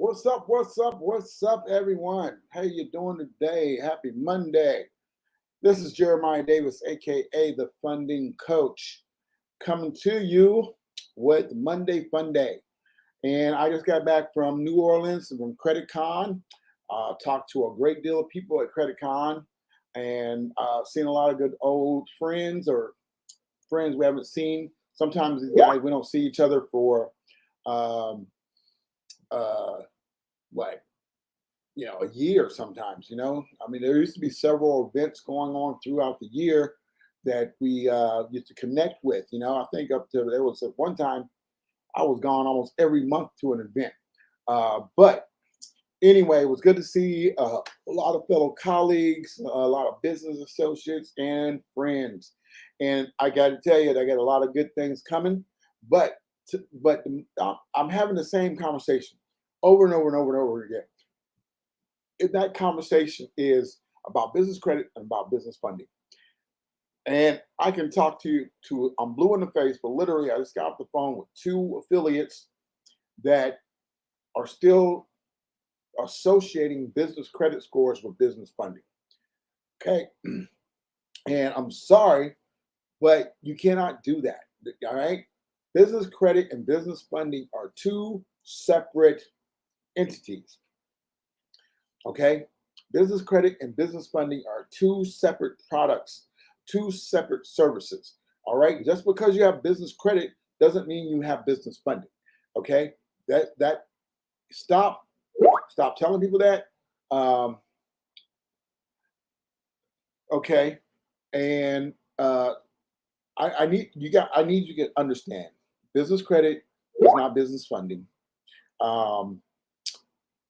What's up? What's up? What's up, everyone? How you doing today? Happy Monday. This is Jeremiah Davis, aka the Funding Coach, coming to you with Monday Fun Day. And I just got back from New Orleans from Credit Con. Talked to a great deal of people at Credit Con, and seen a lot of good old friends or friends we haven't seen. Sometimes these guys we don't see each other for um, uh, like a year sometimes. I mean, there used to be several events going on throughout the year that we used to connect with. I think up to there was at one time I was gone almost every month to an event. But anyway, it was good to see a lot of fellow colleagues, a lot of business associates and friends. And I got to tell you, I got a lot of good things coming. But I'm having the same conversation over and over and over and over again. That conversation is about business credit and about business funding. And I can talk to you I'm blue in the face, but literally I just got off the phone with two affiliates that are still associating business credit scores with business funding. Okay. And I'm sorry, but you cannot do that. All right. Business credit and business funding are two separate entities. Okay. Business credit and business funding are two separate products, two separate services. All right. Just because you have business credit doesn't mean you have business funding. Okay. That stop telling people that. Okay. And I need you to understand business credit is not business funding.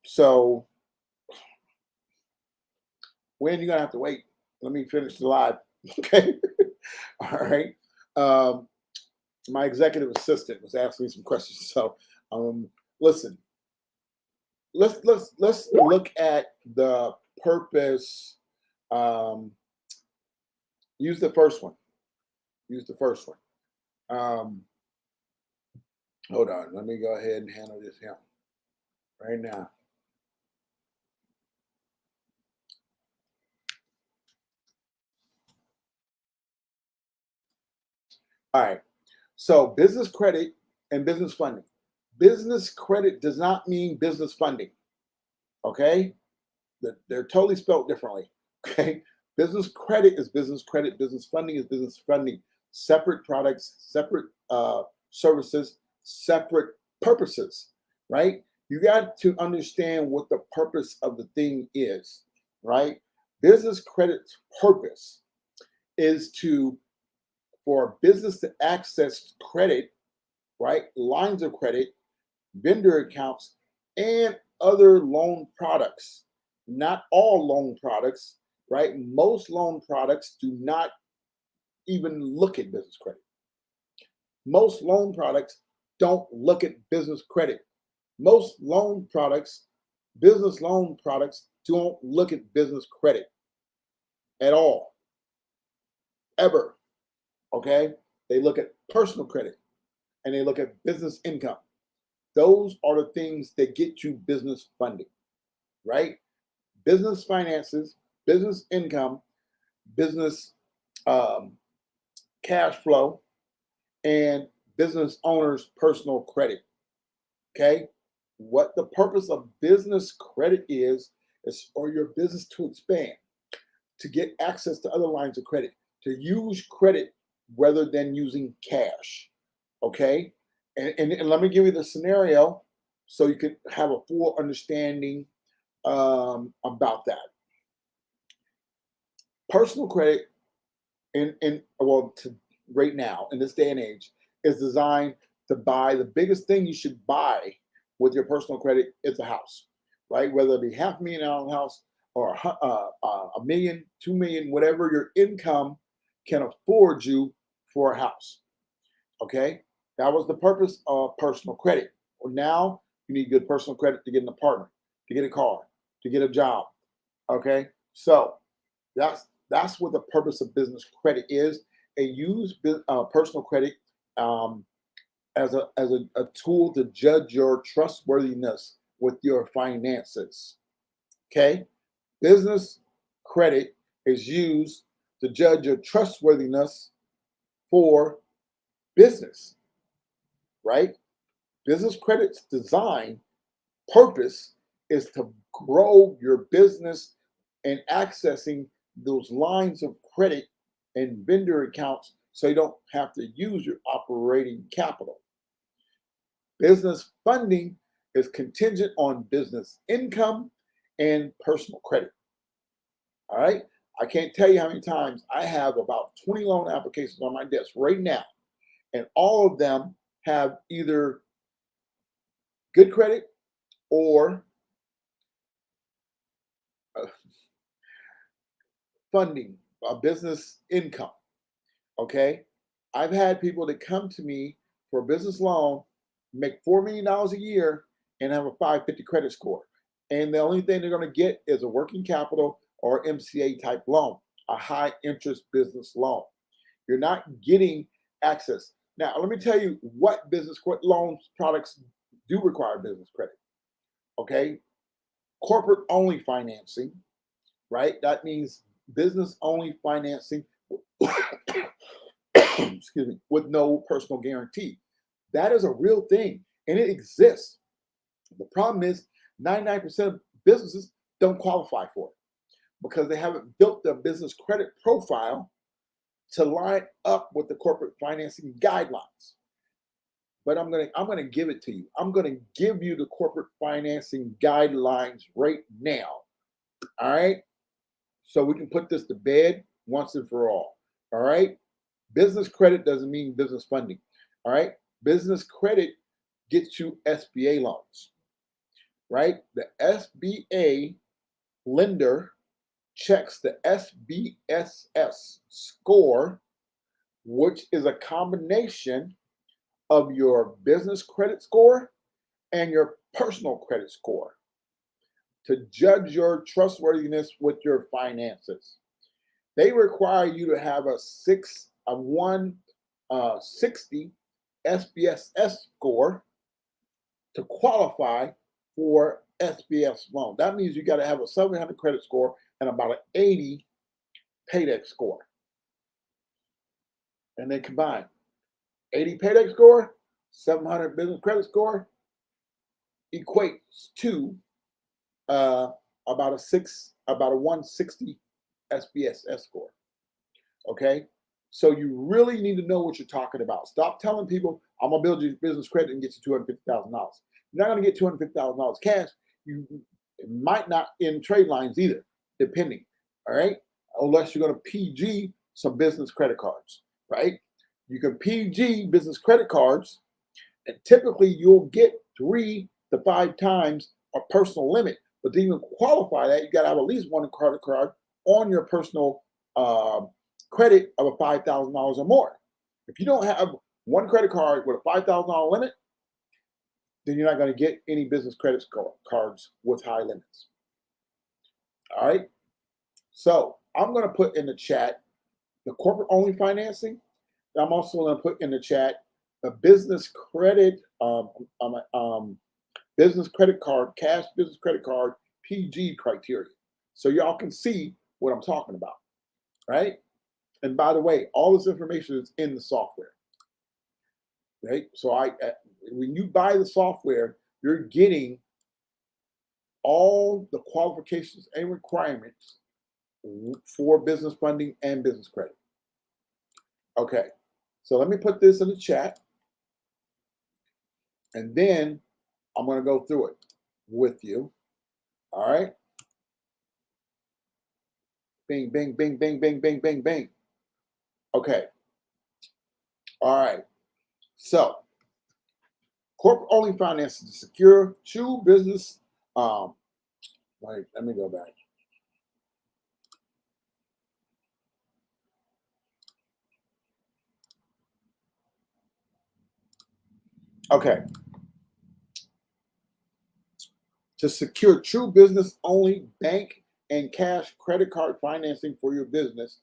So when you're gonna have to wait? Let me finish the live. Okay. All right. My executive assistant was asking me some questions. So listen, let's look at the purpose. Use the first one. Hold on. Let me go ahead and handle this here right now. All right. So business credit and business funding. Business credit does not mean business funding. Okay. They're totally spelled differently. Okay. Business credit is business credit. Business funding is business funding. Separate products, separate services, separate purposes, right? You got to understand what the purpose of the thing is, right? Business credit's purpose is for a business to access credit, right? Lines of credit, vendor accounts, and other loan products. Not all loan products, right? Most loan products do not even look at business credit. Most loan products don't look at business credit. Most business loan products, don't look at business credit at all, ever. Okay? They look at personal credit and they look at business income. Those are the things that get you business funding, right? Business finances, business income, business cash flow, and business owners' personal credit. Okay? What the purpose of business credit is for your business to expand, to get access to other lines of credit, to use credit rather than using cash. Okay? And let me give you the scenario so you can have a full understanding about that. Personal credit right now in this day and age is designed to buy the biggest thing you should buy with your personal credit is a house, right? Whether it be $500,000 house or a million, 2 million, whatever your income can afford you for a house. Okay, that was the purpose of personal credit. Well, now you need good personal credit to get an apartment, to get a car, to get a job. Okay, so that's what the purpose of business credit is. And use personal credit as a tool to judge your trustworthiness with your finances. Okay? Business credit is used to judge your trustworthiness for business, right? Business credit's design purpose is to grow your business and accessing those lines of credit and vendor accounts so you don't have to use your operating capital. Business funding is contingent on business income and personal credit. All right. I can't tell you how many times I have about 20 loan applications on my desk right now, and all of them have either good credit or funding, business income. Okay. I've had people that come to me for a business loan, make $4 million a year, and have a 550 credit score. And the only thing they're going to get is a working capital or MCA type loan, a high interest business loan. You're not getting access. Now, let me tell you what business loans products do require business credit. Okay. Corporate only financing, right? That means business only financing excuse me, with no personal guarantee. That is a real thing and it exists. The problem is 99% of businesses don't qualify for it because they haven't built their business credit profile to line up with the corporate financing guidelines. But I'm gonna give it to you. I'm gonna give you the corporate financing guidelines right now. All right. So we can put this to bed once and for all. All right. Business credit doesn't mean business funding. All right. Business credit gets you SBA loans, right? The SBA lender checks the SBSS score, which is a combination of your business credit score and your personal credit score to judge your trustworthiness with your finances. They require you to have a 160 SBSS score to qualify for SBS loan. That means you got to have a 700 credit score and about an 80 paydex score. And they combine 80 paydex score, 700 business credit score equates to about a 160 SBSS score. Okay, so you really need to know what you're talking about. Stop telling people I'm gonna build your business credit and get you $250,000. You're not gonna get $250,000 cash. You might not in trade lines either, depending. All right, unless you're gonna PG some business credit cards, right? You can PG business credit cards, and typically you'll get 3 to 5 times a personal limit. But to even qualify that, you got to have at least one credit card on your personal credit of a $5,000 or more. If you don't have one credit card with a $5,000 limit, then you're not going to get any business credit cards with high limits. All right. So I'm going to put in the chat the corporate only financing. I'm also going to put in the chat a business credit business credit card, cash business credit card, PG criteria. So y'all can see what I'm talking about, right? And by the way, all this information is in the software, right? So when you buy the software, you're getting all the qualifications and requirements for business funding and business credit. Okay, so let me put this in the chat, and then I'm going to go through it with you. All right. Bing, bing, bing, bing, bing, bing, bing, bing. Okay. All right. So, corporate only financing to secure true business. Wait, let me go back. Okay. To secure true business only bank and cash credit card financing for your business,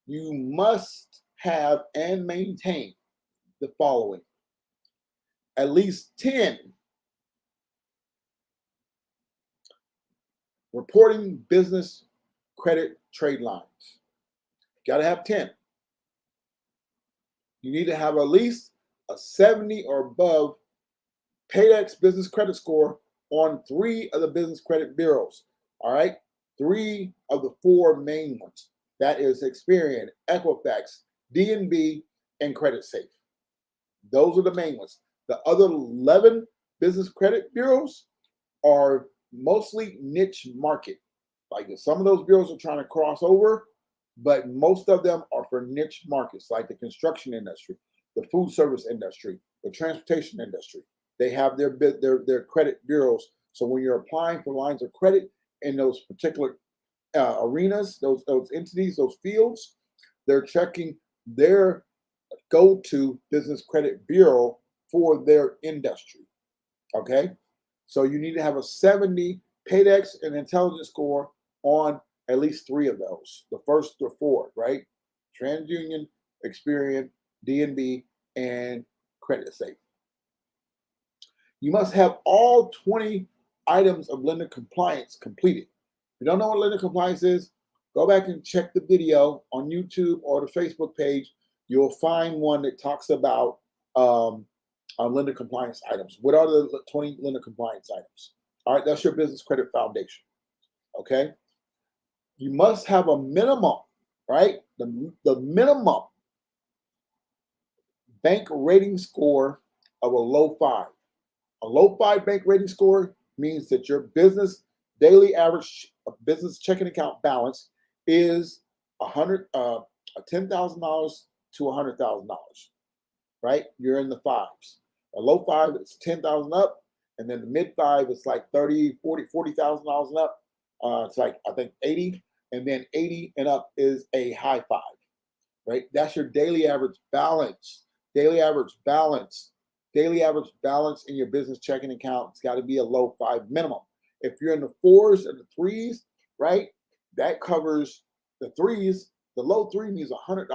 you must have and maintain the following: at least 10 reporting business credit trade lines. Got to have 10. You need to have at least a 70 or above Paydex business credit score on 3 of the business credit bureaus. All right, 3 of the 4 main ones. That is Experian, Equifax, D&B, and CreditSafe. Those are the main ones. The other 11 business credit bureaus are mostly niche market. Like some of those bureaus are trying to cross over, but most of them are for niche markets, like the construction industry, the food service industry, the transportation industry. They have their credit bureaus. So when you're applying for lines of credit in those particular arenas, those entities, those fields, they're checking their go-to business credit bureau for their industry. Okay, so you need to have a 70 Paydex and intelligence score on at least 3 of those. The first 4, right? TransUnion, Experian, D&B, and CreditSafe. You must have all 20 items of lender compliance completed. If you don't know what lender compliance is, go back and check the video on YouTube or the Facebook page. You'll find one that talks about lender compliance items. What are the 20 lender compliance items? All right, that's your business credit foundation. Okay, you must have a minimum, right? The minimum bank rating score of a low 5. A low 5 bank rating score means that your business daily average business checking account balance is $10,000 to $100,000, right? You're in the 5s. A low 5 is 10,000 up, and then the mid 5 is like 30, 40, $40,000 and up. It's like I think 80, and then 80 and up is a high 5, right? That's your daily average balance. Daily average balance in your business checking account. It's got to be a low 5 minimum. If you're in the 4s and the 3s, right, that covers the 3s. The low 3 means $100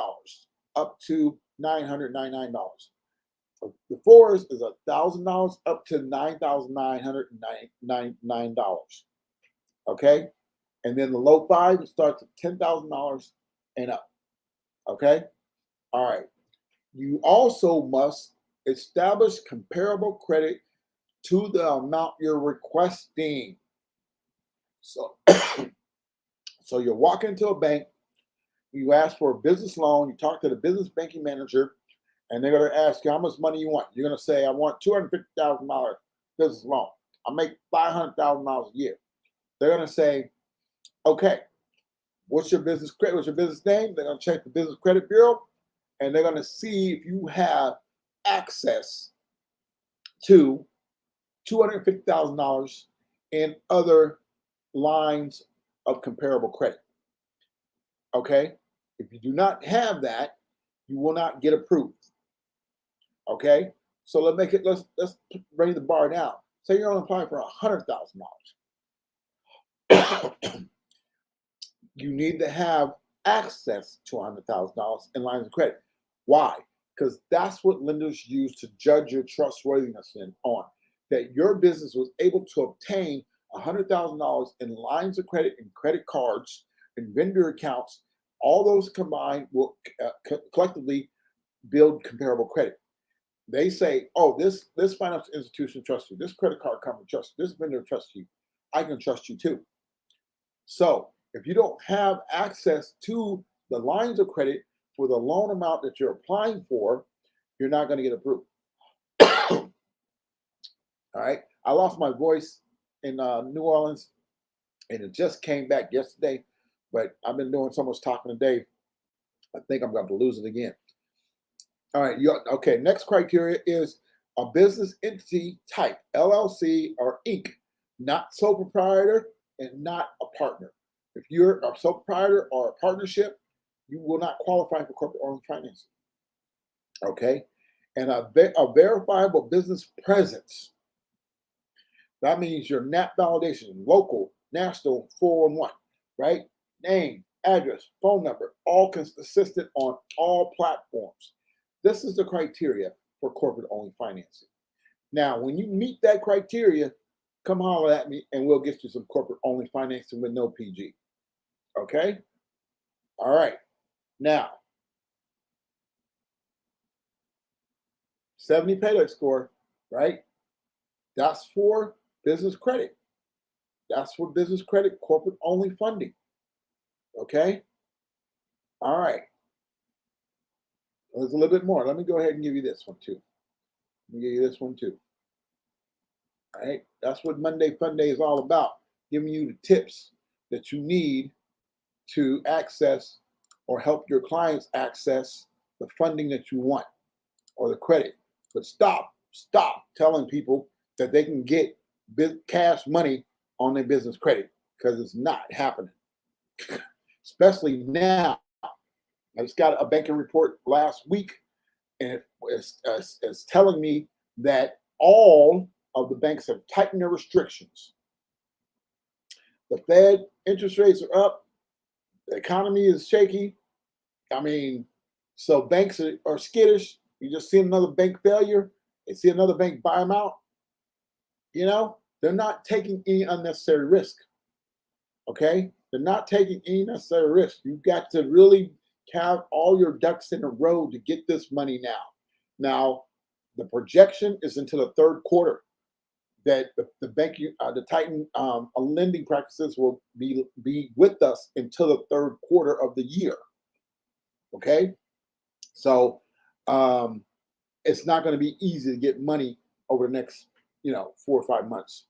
up to $999. The 4s is $1,000 up to $9,999. Okay, and then the low 5 starts at $10,000 and up. Okay, all right. You also must establish comparable credit to the amount you're requesting. So, so you walk into a bank, you ask for a business loan, you talk to the business banking manager, and they're going to ask you how much money you want. You're going to say, I want $250,000 business loan. I make $500,000 a year. They're going to say, okay, what's your business credit? What's your business name? They're going to check the business credit bureau, and they're going to see if you have access to $250,000 in other lines of comparable credit. Okay, if you do not have that, you will not get approved. Okay, so let's bring the bar down. Say you're only applying for $100,000. You need to have access to $100,000 in lines of credit. Why? Because that's what lenders use to judge your trustworthiness on. That your business was able to obtain $100,000 in lines of credit and credit cards and vendor accounts. All those combined will collectively build comparable credit. They say, oh, this financial institution trusts you. This credit card company trusts you. This vendor trusts you. I can trust you too. So if you don't have access to the lines of credit for the loan amount that you're applying for, you're not going to get approved. All right. I lost my voice in New Orleans, and it just came back yesterday, but I've been doing so much talking today, I think I'm going to lose it again. All right. Okay. Next criteria is a business entity type, LLC or Inc., not sole proprietor and not a partner. If you're a sole proprietor or a partnership, you will not qualify for corporate-owned financing. Okay, and a verifiable business presence. That means your NAP validation, local, national, 411, right? Name, address, phone number, all consistent on all platforms. This is the criteria for corporate-only financing. Now, when you meet that criteria, come holler at me and we'll get you some corporate only financing with no PG. Okay? All right. Now, 70 paydex score, right? That's for business credit. That's for business credit, corporate only funding. Okay? All right. There's a little bit more. Let me go ahead and give you this one too. Let me give you this one too. All right. That's what Monday Fun Day is all about. Giving you the tips that you need to access or help your clients access the funding that you want or the credit. But stop telling people that they can get cash money on their business credit, because it's not happening. Especially now. I just got a banking report last week, and it's telling me that all of the banks have tightened their restrictions. The Fed interest rates are up. The economy is shaky. I mean, so banks are skittish. You just see another bank failure. They see another bank buy them out. You know, they're not taking any unnecessary risk. Okay? They're not taking any necessary risk. You've got to really have all your ducks in a row to get this money now. Now, the projection is into the third quarter that the banking, the Titan lending practices will be with us until the third quarter of the year. Okay, so it's not going to be easy to get money over the next 4 or 5 months,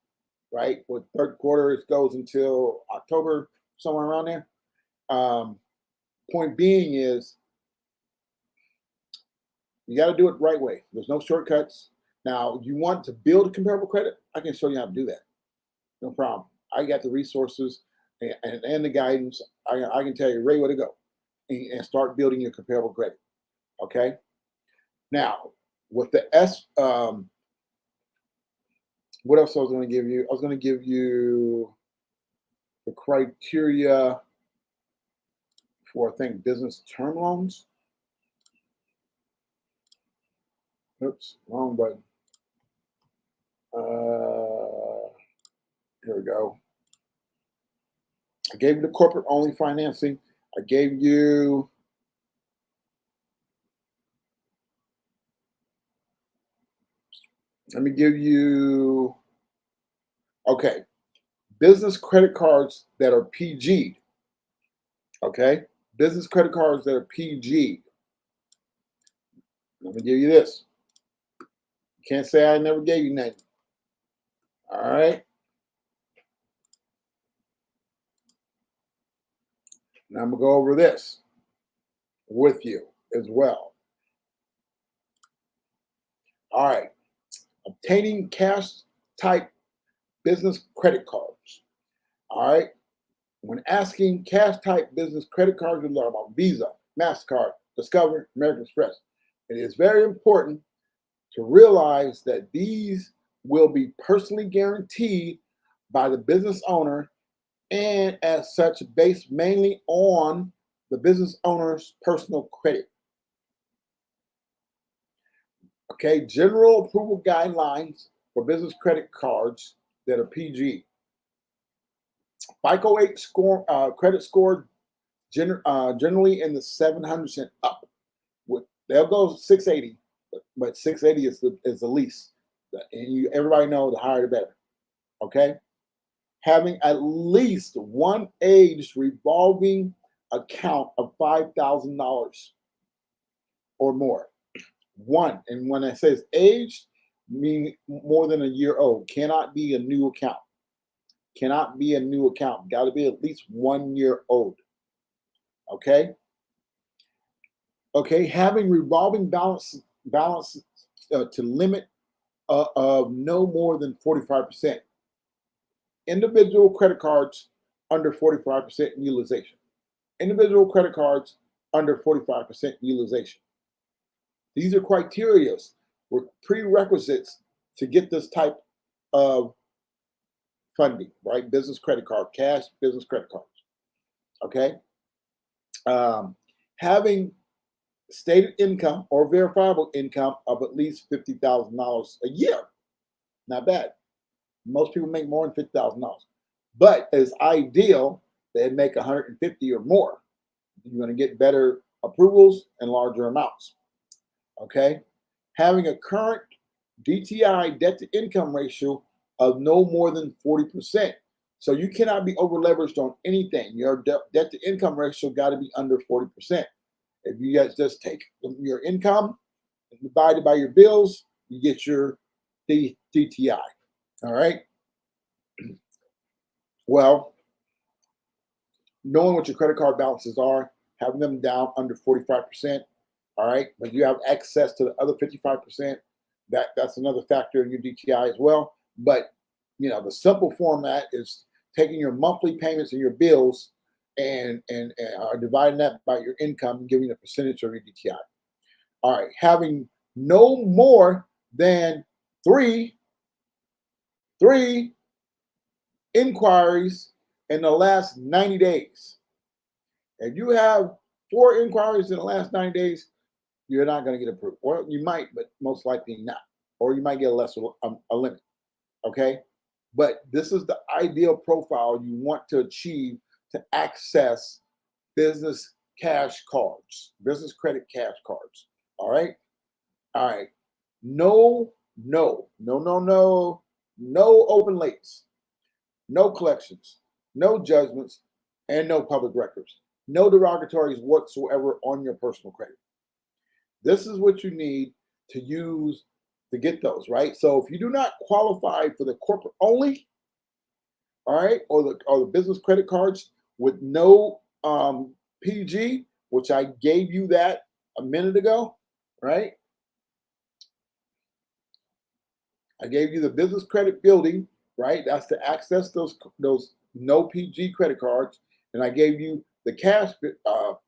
right? With third quarter, it goes until October, somewhere around there. Point being is, you got to do it the right way. There's no shortcuts. Now, you want to build a comparable credit? I can show you how to do that. No problem. I got the resources and the guidance. I can tell you right where to go and start building your comparable credit. Okay. Now, with the what else I was going to give you? I was going to give you the criteria for, I think, business term loans. Oops, wrong button. Here we go. I gave you the corporate only financing. I gave you let me give you, okay, business credit cards that are PG. Okay, business credit cards that are PG. Let me give you this. You can't say I never gave you nothing. All right. Now I'm going to go over this with you as well. All right. Obtaining cash type business credit cards. All right. When asking cash type business credit cards, we learn about Visa, MasterCard, Discover, American Express. It is very important to realize that these will be personally guaranteed by the business owner, and as such based mainly on the business owner's personal credit. Okay, general approval guidelines for business credit cards that are PG. FICO 8 score, credit score generally in the 700s and up. They'll go 680, but 680 is the least. And everybody know the higher the better. Okay? Having at least one aged revolving account of $5,000 or more. One, and when it says aged, meaning more than a year old, cannot be a new account. Cannot be a new account. Got to be at least 1 year old. Okay. Okay. Having revolving balance to limit of no more than 45%. Individual credit cards under 45% utilization. Individual credit cards under 45% utilization. These are criteria or prerequisites to get this type of funding, right? Business credit card, cash business credit cards. Okay. Having stated income or verifiable income of at least $50,000 a year. Not bad. Most people make more than $50,000, but it's ideal they make 150 or more. You're going to get better approvals and larger amounts. Okay, having a current DTI, debt to income ratio, of no more than 40%. So you cannot be over leveraged on anything. Your debt to income ratio got to be under 40%. If you guys just take your income and divide it by your bills, you get your DTI. All right. Well, knowing what your credit card balances are, having them down under 45%. All right, but you have access to the other 55%. That's another factor in your DTI as well. But the simple format is taking your monthly payments and your bills and dividing that by your income and giving a percentage of your DTI. All right, having no more than three inquiries in the last 90 days. If you have 4 inquiries in the last 90 days, you're not going to get approved. Or you might, but most likely not. Or you might get a limit. Okay? But this is the ideal profile you want to achieve to access business cash cards, business credit cash cards. All right? All right. No open lates, no collections, no judgments, and no public records. No derogatories whatsoever on your personal credit. This is what you need to use to get those, right? So if you do not qualify for the corporate only, all right, or the business credit cards with no PG, which I gave you that a minute ago, right? I gave you the business credit building, right? That's to access those no PG credit cards, and I gave you the cash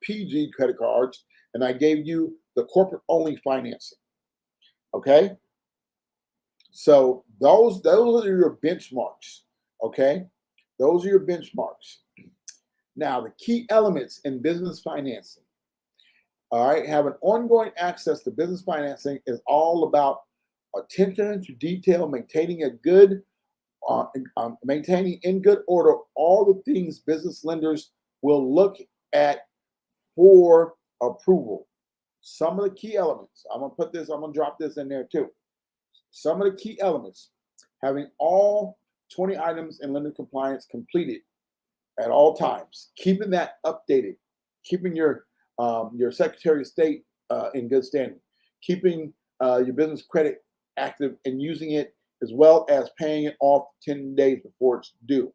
PG credit cards, and I gave you the corporate only financing. Okay, so those are your benchmarks. Okay, those are your benchmarks. Now, the key elements in business financing. All right, having ongoing access to business financing is all about attention to detail, maintaining in good order all the things business lenders will look at for approval. Some of the key elements, I'm going to drop this in there too. Some of the key elements: having all 20 items in lender compliance completed at all times, keeping that updated, keeping your Secretary of State in good standing, keeping your business credit active and using it, as well as paying it off 10 days before it's due.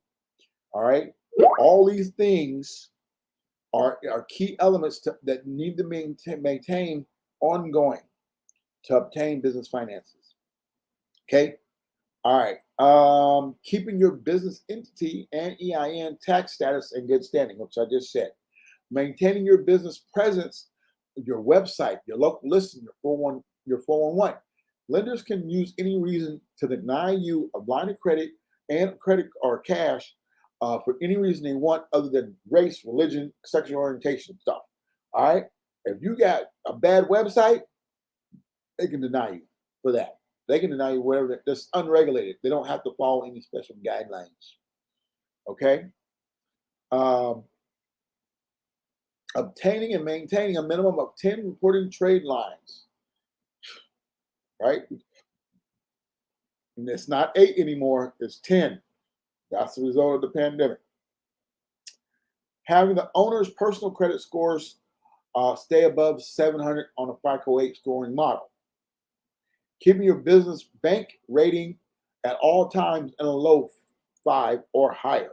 All right, all these things are key elements that need to maintain ongoing to obtain business finances. Okay. All right. Keeping your business entity and EIN tax status in good standing, which I just said. Maintaining your business presence, your website, your local listing, your 411. Lenders can use any reason to deny you a line of credit and credit or cash for any reason they want, other than race, religion, sexual orientation stuff. All right. If you got a bad website, they can deny you for that. They can deny you whatever. That's unregulated. They don't have to follow any special guidelines. Okay. Obtaining and maintaining a minimum of 10 reporting trade lines. Right. And it's not 8 anymore. It's 10. That's the result of the pandemic. Having the owner's personal credit scores stay above 700 on a FICO 8 scoring model. Keeping your business bank rating at all times in a low 5 or higher.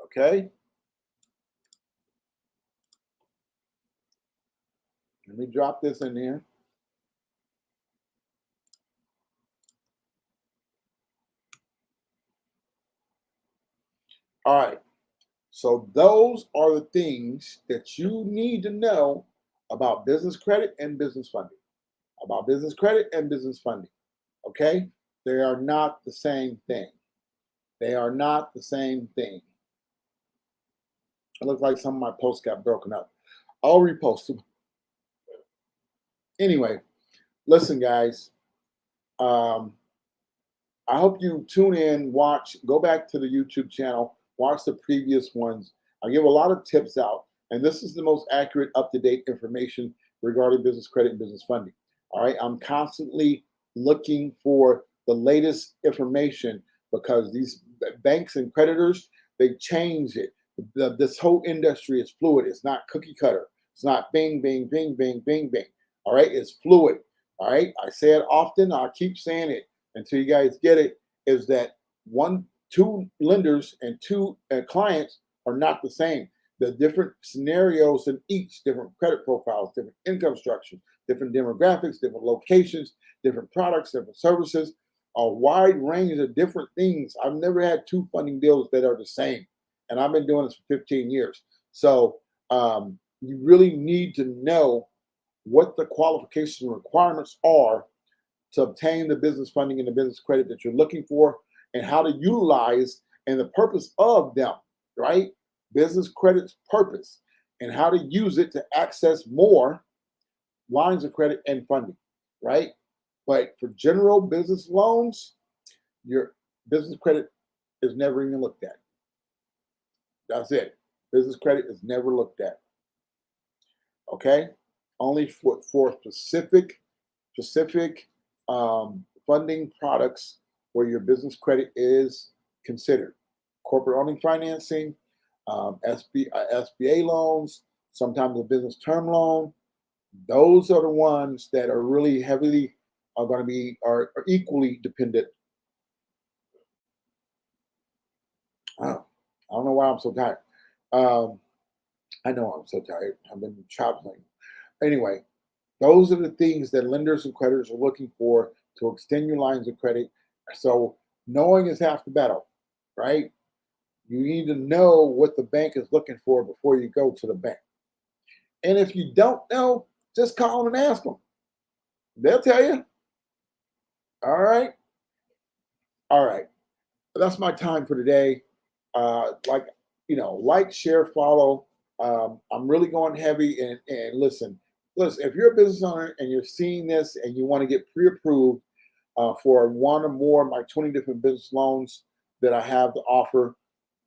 Okay. Let me drop this in here. All right. So those are the things that you need to know about business credit and business funding. About business credit and business funding. Okay? They are not the same thing. They are not the same thing. It looks like some of my posts got broken up. I'll repost them. Anyway, listen, guys. I hope you tune in, watch, go back to the YouTube channel, watch the previous ones. I give a lot of tips out, and this is the most accurate, up-to-date information regarding business credit and business funding. All right, I'm constantly looking for the latest information because these banks and creditors, they change it. This whole industry is fluid. It's not cookie cutter. It's not bing, bing, bing, bing, bing, bing. All right, it's fluid. All right, I say it often. I keep saying it until you guys get it, is that two lenders and two clients are not the same. The different scenarios in each, different credit profiles, different income structures, different demographics, different locations, different products, different services, a wide range of different things. I've never had two funding deals that are the same. And I've been doing this for 15 years. So you really need to know what the qualification requirements are to obtain the business funding and the business credit that you're looking for, and how to utilize and the purpose of them, right? Business credit's purpose, and how to use it to access more lines of credit and funding, right? But for general business loans, your business credit is never even looked at. That's it. Business credit is never looked at. Okay? Only for specific funding products where your business credit is considered. Corporate owning financing, SBA loans, sometimes a business term loan. Those are the ones that are really heavily are going to be are equally dependent. I don't know why I'm so tired. I know I'm so tired. I've been traveling. Anyway, those are the things that lenders and creditors are looking for to extend your lines of credit. So knowing is half the battle, right? You need to know what the bank is looking for before you go to the bank. And if you don't know, just call them and ask them. They'll tell you. All right. All right. That's my time for today. Like, share, follow. I'm really going heavy and listen. If you're a business owner and you're seeing this and you want to get pre-approved for one or more of my 20 different business loans that I have to offer,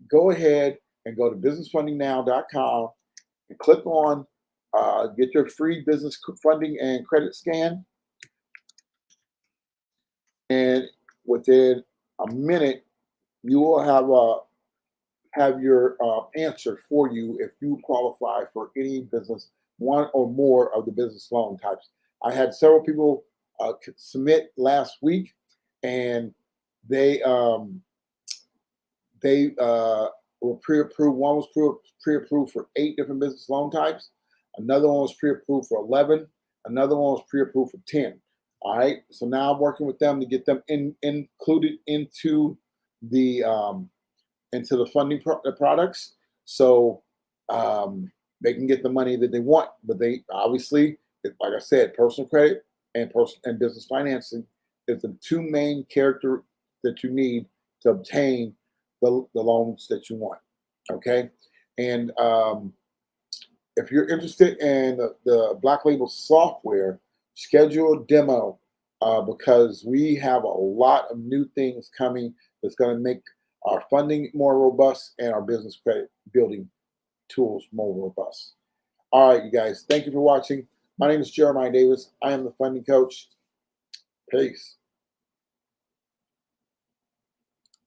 go ahead and go to businessfundingnow.com and click on get your free business funding and credit scan. And within a minute, you will have your answer for you if you qualify for any business, one or more of the business loan types. I had several people submit last week, and they were pre-approved. One was pre-approved for 8 different business loan types. Another one was pre-approved for 11. Another one was pre-approved for 10. All right. So now I'm working with them to get them included into the funding products, so they can get the money that they want. But they obviously, like I said, personal credit and business financing is the two main character that you need to obtain the loans that you want. Okay, and if you're interested in the Black Label software, schedule a demo because we have a lot of new things coming that's going to make our funding more robust and our business credit building tools more robust. All right, you guys, thank you for watching. My name is Jeremiah Davis. I am the funding coach. Peace.